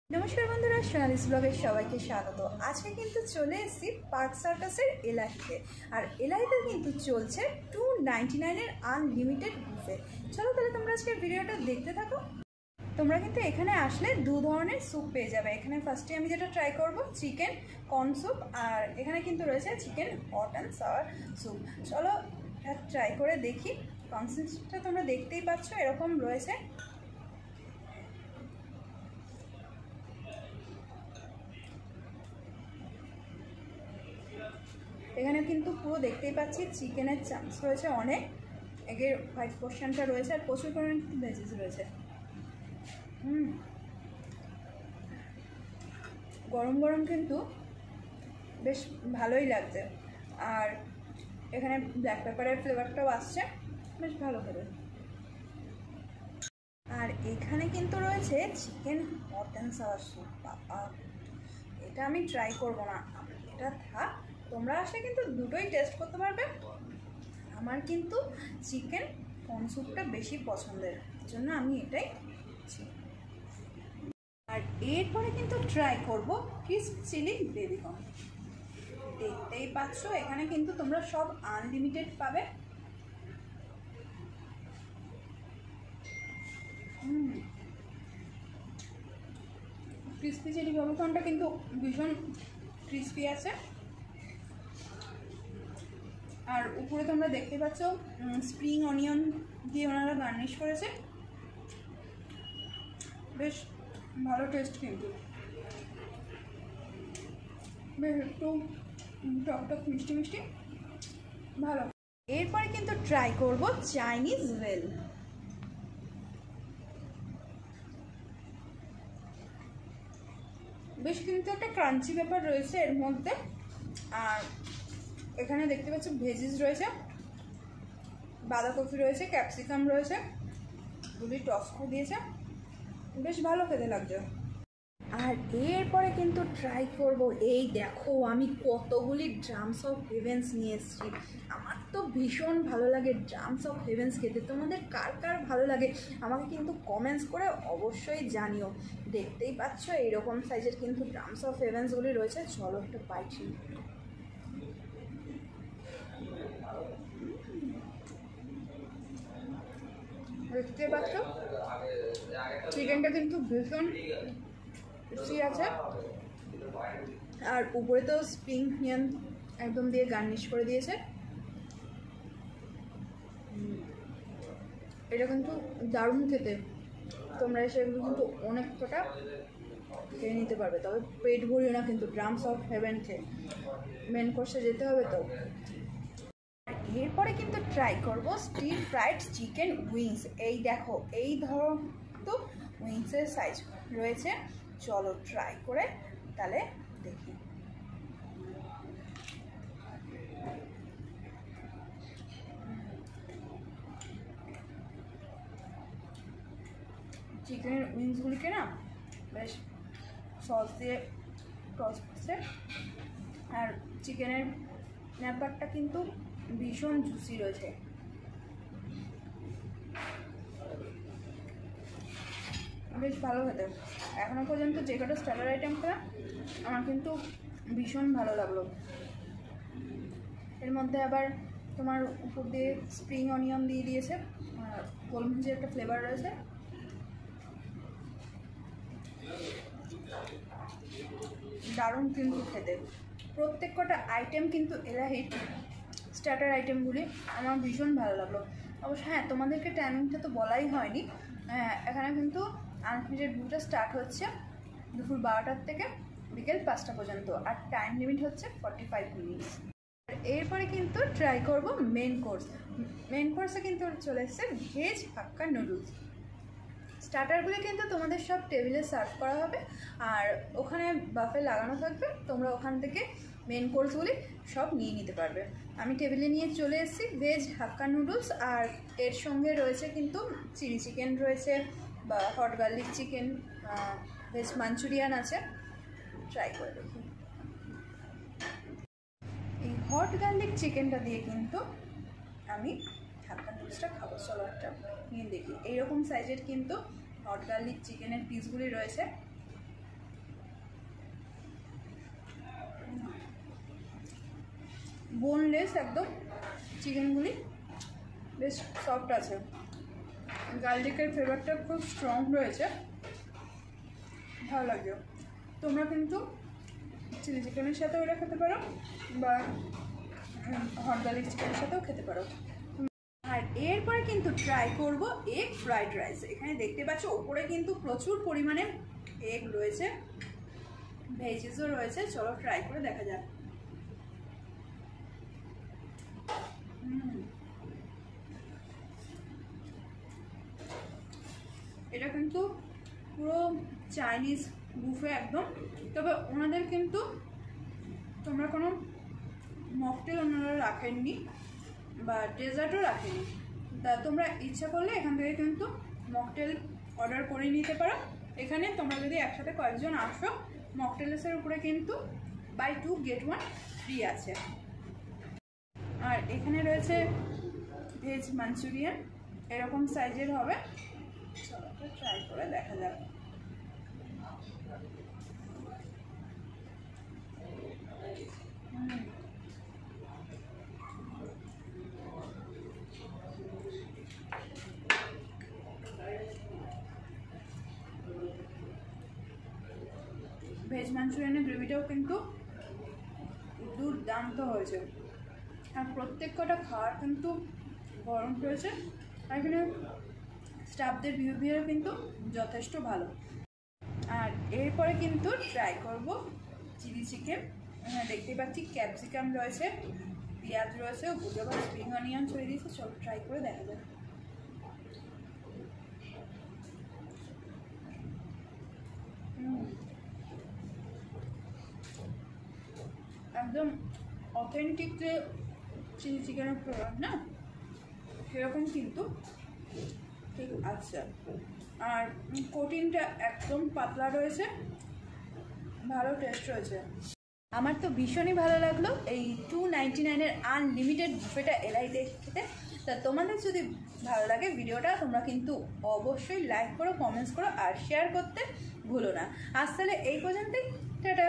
নমস্কার বন্ধুরা, সোনালিস ব্লগে সবাইকে স্বাগত। আজকে কিন্তু চলে এসেছি পার্ক সার্কাসের এলাহিতে। আর এলাহিতে কিন্তু চলছে 299 এর আনলিমিটেড বুফে। চলো তাহলে তোমরা আজকে ভিডিওটা দেখতে থাকো। তোমরা কিন্তু এখানে আসলে দু ধরনের স্যুপ পেয়ে যাবে। এখানে ফার্স্টে আমি যেটা ট্রাই করব চিকেন কর্ন স্যুপ, আর এখানে কিন্তু রয়েছে chicken hot and sour soup. চলো ট্রাই করে দেখি। কনসিস্টেন্সিটা তোমরা দেখতেই পাচ্ছ, এরকম রয়েছে। এখানে কিন্তু পুরো দেখতেই পাচ্ছি চিকেনের চান্স রয়েছে অনেক, এগের হোয়াইট পোর্শনটা রয়েছে, আর প্রচুর পরিমাণে কিন্তু ভেজিস রয়েছে। গরম গরম কিন্তু বেশ ভালোই লাগছে। আর এখানে ব্ল্যাক পেপারের ফ্লেভারটাও আসছে, বেশ ভালো খেতে। আর এখানে কিন্তু রয়েছে chicken hot and sour soup. বাবা, এটা আমি ট্রাই করবো না, এটা থাক। তোমরা আসলে কিন্তু দুটোই টেস্ট করতে পারবে। আমার কিন্তু চিকেন কর্ন স্যুপটা বেশি পছন্দের, জন্য আমি এটাই নিচ্ছি। আর এরপরে কিন্তু ট্রাই করব ক্রিস্প চিলি বেবি কর্ন। দেখতেই পাচ্ছ এখানে কিন্তু তোমরা সব আনলিমিটেড পাবে। ক্রিস্পি চিলি বেবি কর্নটা কিন্তু ভীষণ ক্রিস্পি আছে। আর উপরে তোমরা দেখতে পাচ্ছ স্প্রিং অনিয়ন দিয়ে ওনারা গার্নিশ করেছে, বেশ ভালো টেস্ট। কিন্তু বেশ একটু টক টক মিষ্টি মিষ্টি, ভালো। এরপরে কিন্তু ট্রাই করব চাইনিজ ভেল। বেশ কিন্তু একটা ক্রাঞ্চি ব্যাপার রয়েছে এর মধ্যে। আর এখানে দেখতে পাচ্ছি ভেজিস রয়েছে, বাঁধাকপি রয়েছে, ক্যাপসিকাম রয়েছে, গুলি টস করে দিয়েছে, বেশ ভালো খেতে লাগছে। আর এরপরে কিন্তু ট্রাই করব, এই দেখো আমি কতগুলি ড্রামস অফ হেভেন্স নিয়ে এসেছি। আমার তো ভীষণ ভালো লাগে ড্রামস অফ হেভেন্স খেতে। তোমাদের কার কার ভালো লাগে আমাকে কিন্তু কমেন্টস করে অবশ্যই জানিও। দেখতেই পাচ্ছ এইরকম সাইজের কিন্তু ড্রামস অফ হেভেন্সগুলি রয়েছে। চলো একটু পাইছি। দেখতে পাচ্ছ চিকেনটা কিন্তু ভীষণ টেস্টি আছে। আর উপরে তো স্প্রিং অনিয়ন একদম দিয়ে গার্নিশ করে দিয়েছে। এটা কিন্তু দারুণ খেতে। তোমরা এসে এগুলো কিন্তু অনেক কটা খেয়ে নিতে পারবে, তবে পেট ভরিও না কিন্তু ড্রামস অফ হেভেন খেয়ে। মেন কোর্সে যেতে হবে তো। এরপরে কিন্তু ট্রাই করব স্টির ফ্রাইড চিকেন উইংস। এই দেখো এই ধরো তো উইংসের সাইজ রয়েছে। চলো ট্রাই করে তাহলে দেখি। চিকেনের উইংসগুলিকে না বেশ সস দিয়ে টস করছে। আর চিকেনের ব্যাপারটা কিন্তু ভীষণ জুসি রয়েছে। বেশ ভালো খেতে। এখনো পর্যন্ত যে কটা স্টার্টার আইটেম খেলাম আমার কিন্তু ভীষণ ভালো লাগলো। এর মধ্যে আবার তোমার উপর দিয়ে স্প্রিং অনিয়ন দিয়ে দিয়েছে, গোলমরিচের একটা ফ্লেভার রয়েছে। দারুণ কিন্তু খেতে। প্রত্যেক কটা আইটেম কিন্তু এলাহির স্টার্টার আইটেমগুলি আমার ভীষণ ভালো লাগলো। অবশ্য হ্যাঁ, তোমাদেরকে টাইমিংটা তো বলাই হয়নি। এখানে কিন্তু আনলিমিটেড বুফেটা স্টার্ট হচ্ছে দুপুর 12টার থেকে বিকেল 5টা পর্যন্ত, আর টাইম লিমিট হচ্ছে 45 মিনিটস। এরপরে কিন্তু ট্রাই করব মেন কোর্স। মেন কোর্সে কিন্তু চলে এসছে ভেজ হাক্কা নুডলস। স্টার্টারগুলি কিন্তু তোমাদের সব টেবিলে সার্ভ করা হবে, আর ওখানে বাফে লাগানো থাকবে। তোমরা ওখান থেকে মেন কোর্সগুলি সব নিয়ে নিতে পারবে। আমি টেবিলে নিয়ে চলে এসেছি ভেজ হাক্কা নুডলস, আর এর সঙ্গে রয়েছে কিন্তু চিলি চিকেন রয়েছে, বা hot garlic chicken, veg Manchurian আছে। ট্রাই করে দেখি। এই হট গার্লিক চিকেনটা দিয়ে কিন্তু আমি হাক্কা নুডলসটা খাবো। চলো একটা নিয়ে দেখি। এইরকম সাইজের কিন্তু হট গার্লিক চিকেনের পিসগুলি রয়েছে। বোনলেস একদম চিকেনগুলি, বেশ সফট আছে। গার্লিকের ফ্লেভারটা খুব স্ট্রং রয়েছে, ভালো লাগে। তোমরা কিন্তু চিলি চিকেনের সাথেও এটা খেতে পারো বা হট গার্লিক চিকেনের সাথেও খেতে পারো। আর এরপরে কিন্তু ট্রাই করব এগ ফ্রাইড রাইস। এখানে দেখতে পাচ্ছ ওপরে কিন্তু প্রচুর পরিমাণে এগ রয়েছে, ভেজিসও রয়েছে। চলো ট্রাই করে দেখা যাক। এটা কিন্তু পুরো চাইনিজ বুফে একদম। তবে ওনাদের কিন্তু তোমরা কোনো মকটেল ওনারা রাখেননি বা ডেজার্টও রাখেনি, তা তোমরা ইচ্ছা করলে এখান থেকে কিন্তু মকটেল অর্ডার করে নিতে পারো। এখানে তোমরা যদি একসাথে কয়েকজন আসো, মকটেলসের উপরে কিন্তু বাই 2 get 1 ফ্রি আছে। আর এখানে রয়েছে ভেজ মাঞ্চুরিয়ান, এরকম সাইজের হবে। চলো ট্রাই করে দেখা যাক। ভেজ মাঞ্চুরিয়ানের গ্রেভিটাও কিন্তু দুর্দান্ত হয়েছে, আর প্রত্যেক কটা খাওয়ার কিন্তু গরম রয়েছে। আর এখানে স্টাফদের বিহেভিয়ার কিন্তু যথেষ্ট ভালো। আর এরপরে কিন্তু ট্রাই করব চিলি চিকেন। দেখতেই পাচ্ছি ক্যাপসিকাম রয়েছে, পেঁয়াজ রয়েছে, উপরে আবার স্প্রিং অনিয়ন ছড়িয়ে দিয়েছে। চলো ট্রাই করে দেখা যাক। একদম অথেন্টিক যে চিলি চিকেনের ফ্লেভার না, সেরকম কিন্তু ঠিক আছে। আর কোটিংটা একদম পাতলা রয়েছে, ভালো টেস্ট রয়েছে। আমার তো ভীষণই ভালো লাগলো এই 299-এর আনলিমিটেড বুফেটা এলাইতে খেতে। তা তোমাদের যদি ভালো লাগে ভিডিওটা, তোমরা কিন্তু অবশ্যই লাইক করো, কমেন্টস করো আর শেয়ার করতে ভুলো না। আজ তাহলে এই পর্যন্তই, টাটা।